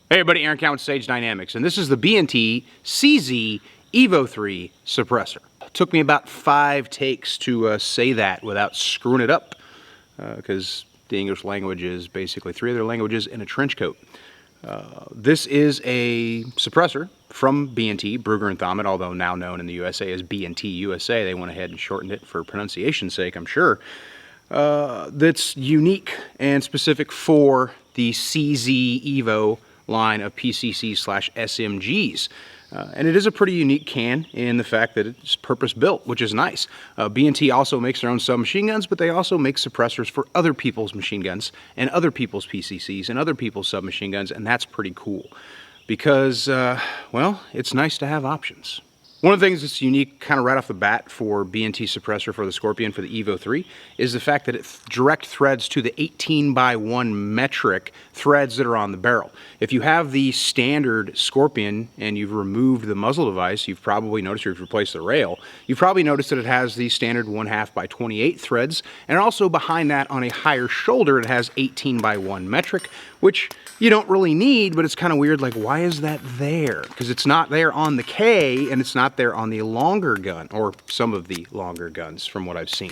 Hey everybody, Aaron Count with Sage Dynamics, and this is the Bnt Cz Evo 3 suppressor. It took me about 5 takes to say that without screwing it up, because the English language is basically 3 other languages in a trench coat. This is a suppressor from Bnt, Brugger & Thomet, although now known in the USA as Bnt USA. They went ahead and shortened it for pronunciation's sake, I'm sure. That's unique and specific for the Cz Evo line of PCC/SMGs. And it is a pretty unique can in the fact that it's purpose-built, which is nice. Bnt also makes their own submachine guns, but they also make suppressors for other people's machine guns and other people's PCCs and other people's submachine guns, and that's pretty cool because, well, it's nice to have options. One of the things that's unique kind of right off the bat for Bnt suppressor for the Scorpion for the Evo 3 is the fact that it direct threads to the 18x1 metric threads that are on the barrel. If you have the standard Scorpion and you've removed the muzzle device, you've probably noticed, or you've replaced the rail, you've probably noticed that it has the standard 1/2x28 threads, and also behind that on a higher shoulder it has 18x1 metric, which you don't really need, but it's kind of weird, like why is that there? Because it's not there on the K and it's not there on the longer gun, or some of the longer guns from what I've seen.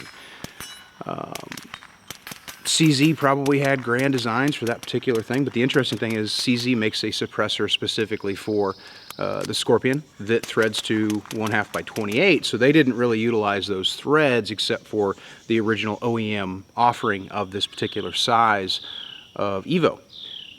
CZ probably had grand designs for that particular thing, but the interesting thing is CZ makes a suppressor specifically for the Scorpion that threads to 1/2x28, so they didn't really utilize those threads except for the original OEM offering of this particular size of Evo.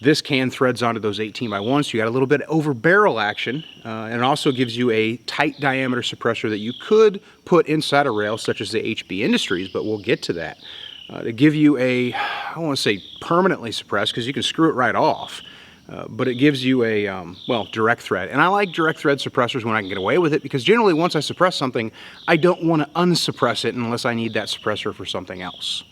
This can threads onto those 18x1s, so you got a little bit over barrel action, and it also gives you a tight diameter suppressor that you could put inside a rail, such as the HB Industries, but we'll get to that. To give you a, I don't want to say permanently suppressed, because you can screw it right off, but it gives you a, well, direct thread. And I like direct thread suppressors when I can get away with it, because generally once I suppress something, I don't want to unsuppress it unless I need that suppressor for something else.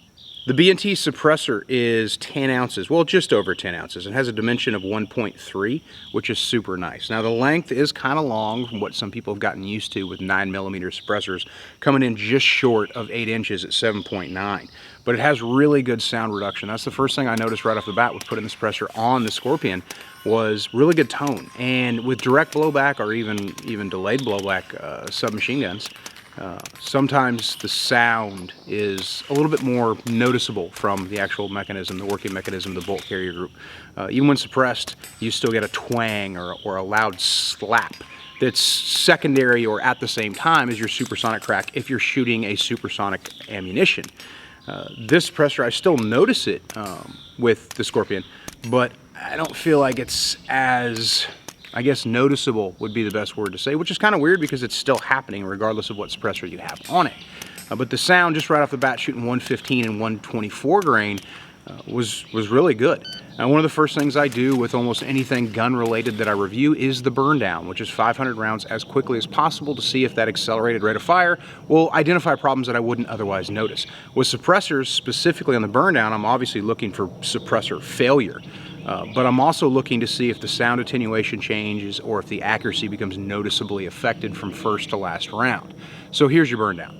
The Bnt suppressor is 10 ounces, well, just over 10 ounces. It has a dimension of 1.3, which is super nice. Now, the length is kind of long from what some people have gotten used to with 9mm suppressors, coming in just short of 8 inches at 7.9. But it has really good sound reduction. That's the first thing I noticed right off the bat with putting the suppressor on the Scorpion, was really good tone. And with direct blowback or even delayed blowback submachine guns, sometimes the sound is a little bit more noticeable from the actual mechanism, the working mechanism, the bolt carrier group. Even when suppressed, you still get a twang or a loud slap that's secondary or at the same time as your supersonic crack if you're shooting a supersonic ammunition. This suppressor, I still notice it with the Scorpion, but I don't feel like it's as, I guess, noticeable would be the best word to say, which is kind of weird because it's still happening regardless of what suppressor you have on it. But the sound just right off the bat shooting 115 and 124 grain was really good. And one of the first things I do with almost anything gun related that I review is the burn down, which is 500 rounds as quickly as possible to see if that accelerated rate of fire will identify problems that I wouldn't otherwise notice. With suppressors, specifically on the burn down, I'm obviously looking for suppressor failure. But I'm also looking to see if the sound attenuation changes or if the accuracy becomes noticeably affected from first to last round. So here's your burn down.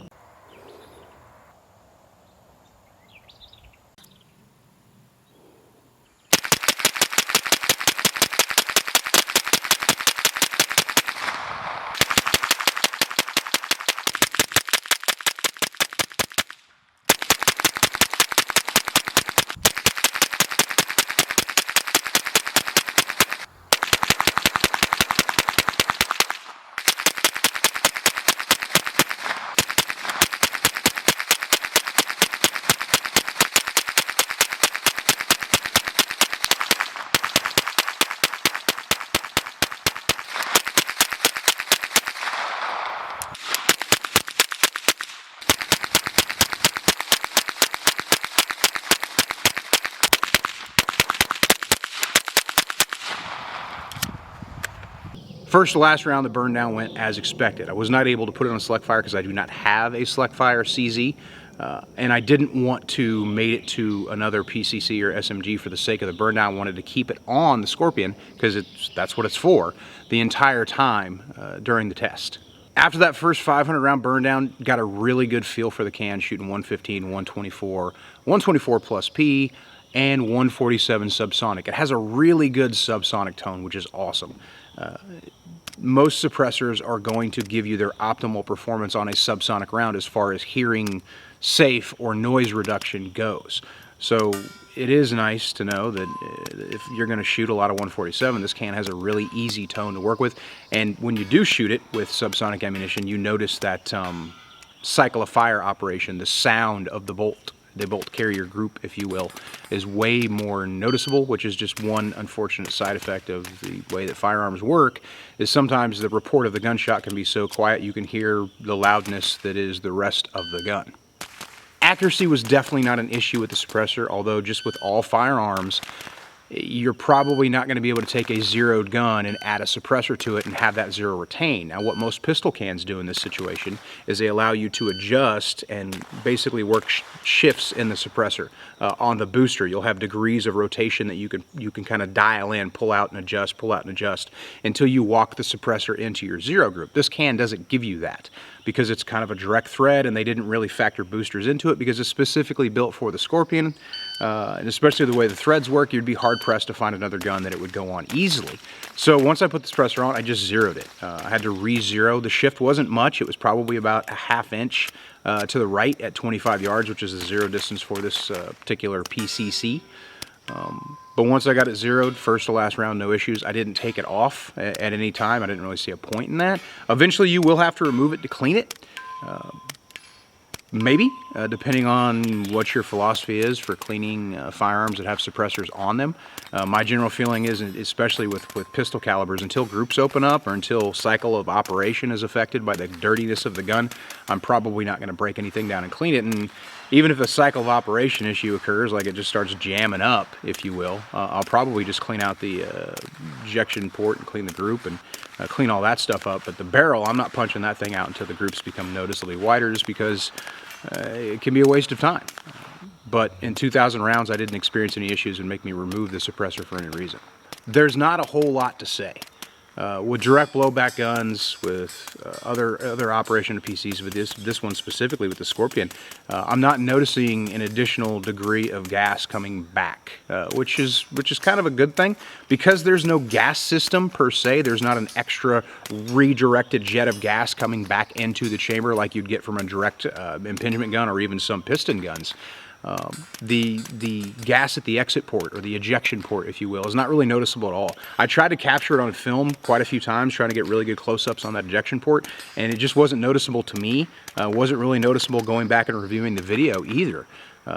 First to last round, the burn down went as expected. I was not able to put it on select fire because I do not have a select fire CZ, and I didn't want to mate it to another PCC or SMG for the sake of the burn down. I wanted to keep it on the Scorpion because that's what it's for the entire time during the test. After that first 500 round burn down, got a really good feel for the can, shooting 115, 124, 124 plus P, and 147 subsonic. It has a really good subsonic tone, which is awesome. Most suppressors are going to give you their optimal performance on a subsonic round as far as hearing safe or noise reduction goes. So it is nice to know that if you're going to shoot a lot of 147, this can has a really easy tone to work with. And when you do shoot it with subsonic ammunition, you notice that cycle of fire operation, the sound of the bolt carrier group, if you will, is way more noticeable, which is just one unfortunate side effect of the way that firearms work, is sometimes the report of the gunshot can be so quiet you can hear the loudness that is the rest of the gun. Accuracy was definitely not an issue with the suppressor, although just with all firearms, you're probably not going to be able to take a zeroed gun and add a suppressor to it and have that zero retain. Now, what most pistol cans do in this situation is they allow you to adjust and basically work shifts in the suppressor. On the booster, you'll have degrees of rotation that you can kind of dial in, pull out and adjust until you walk the suppressor into your zero group. This can doesn't give you that because it's kind of a direct thread, and they didn't really factor boosters into it because it's specifically built for the Scorpion. And especially the way the threads work, you'd be hard-pressed to find another gun that it would go on easily. So once I put the suppressor on, I just zeroed it. I had to re-zero. The shift wasn't much. It was probably about a ½ inch to the right at 25 yards, which is the zero distance for this particular PCC. But once I got it zeroed, first to last round, no issues. I didn't take it off at any time. I didn't really see a point in that. Eventually, you will have to remove it to clean it. Maybe, depending on what your philosophy is for cleaning firearms that have suppressors on them. My general feeling is, especially with pistol calibers, until groups open up or until cycle of operation is affected by the dirtiness of the gun, I'm probably not going to break anything down and clean it. And even if a cycle of operation issue occurs, like it just starts jamming up, if you will, I'll probably just clean out the ejection port and clean the group and clean all that stuff up. But the barrel, I'm not punching that thing out until the groups become noticeably wider, just because it can be a waste of time. But in 2,000 rounds, I didn't experience any issues and make me remove the suppressor for any reason. There's not a whole lot to say. With direct blowback guns, with other operation of PCs, with this one specifically with the Scorpion, I'm not noticing an additional degree of gas coming back, which is kind of a good thing. Because there's no gas system per se, there's not an extra redirected jet of gas coming back into the chamber like you'd get from a direct impingement gun or even some piston guns. The gas at the exit port, or the ejection port, if you will, is not really noticeable at all. I tried to capture it on film quite a few times, trying to get really good close-ups on that ejection port, and it just wasn't noticeable to me. Wasn't really noticeable going back and reviewing the video either.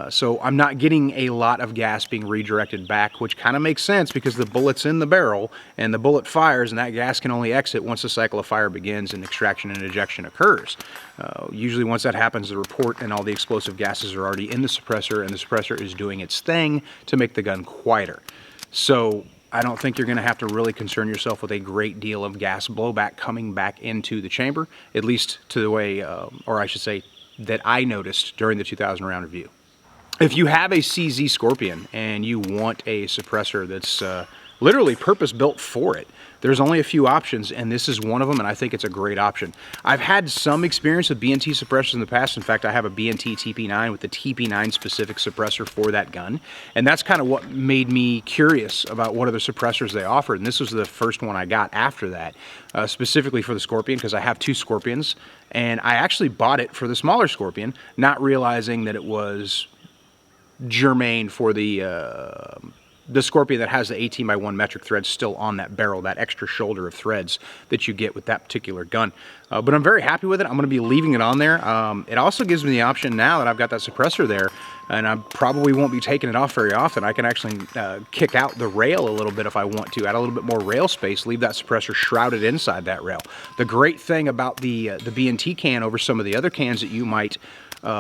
So I'm not getting a lot of gas being redirected back, which kind of makes sense because the bullet's in the barrel and the bullet fires, and that gas can only exit once the cycle of fire begins and extraction and ejection occurs. Usually once that happens, the report and all the explosive gases are already in the suppressor, and the suppressor is doing its thing to make the gun quieter. So I don't think you're going to have to really concern yourself with a great deal of gas blowback coming back into the chamber, at least to the way, or I should say, that I noticed during the 2,000 round review. If you have a CZ Scorpion and you want a suppressor that's literally purpose-built for it, there's only a few options, and this is one of them, and I think it's a great option. I've had some experience with Bnt suppressors in the past. In fact, I have a Bnt TP9 with the TP9 specific suppressor for that gun, and that's kind of what made me curious about what other suppressors they offered, and this was the first one I got after that, specifically for the Scorpion, because I have two Scorpions, and I actually bought it for the smaller Scorpion, not realizing that it was germane for the Scorpion that has the 18x1 metric threads still on that barrel, that extra shoulder of threads that you get with that particular gun. But I'm very happy with it. I'm going to be leaving it on there. It also gives me the option now that I've got that suppressor there, and I probably won't be taking it off very often. I can actually kick out the rail a little bit if I want to, add a little bit more rail space, leave that suppressor shrouded inside that rail. The great thing about the Bnt can over some of the other cans that you might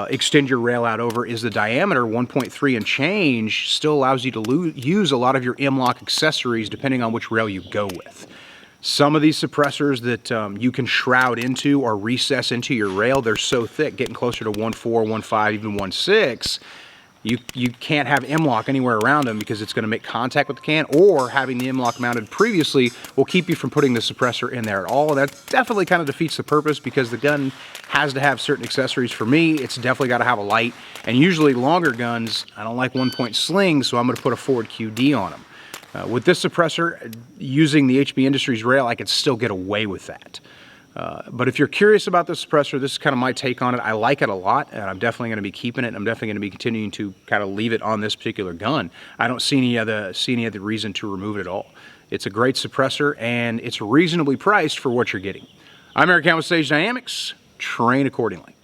extend your rail out over is the diameter, 1.3 and change, still allows you to use a lot of your M-LOK accessories depending on which rail you go with. Some of these suppressors that you can shroud into or recess into your rail, they're so thick, getting closer to 1.4, 1.5, even 1.6, You can't have M-LOK anywhere around them because it's going to make contact with the can, or having the M-LOK mounted previously will keep you from putting the suppressor in there at all. And that definitely kind of defeats the purpose because the gun has to have certain accessories. For me, it's definitely got to have a light, and usually longer guns, I don't like 1-point slings, so I'm going to put a forward QD on them. With this suppressor, using the HB Industries rail, I could still get away with that. But if you're curious about this suppressor, this is kind of my take on it. I like it a lot, and I'm definitely going to be keeping it. I'm definitely going to be continuing to kind of leave it on this particular gun. I don't see any other reason to remove it at all. It's a great suppressor, and it's reasonably priced for what you're getting. I'm Eric with Sage Dynamics. Train accordingly.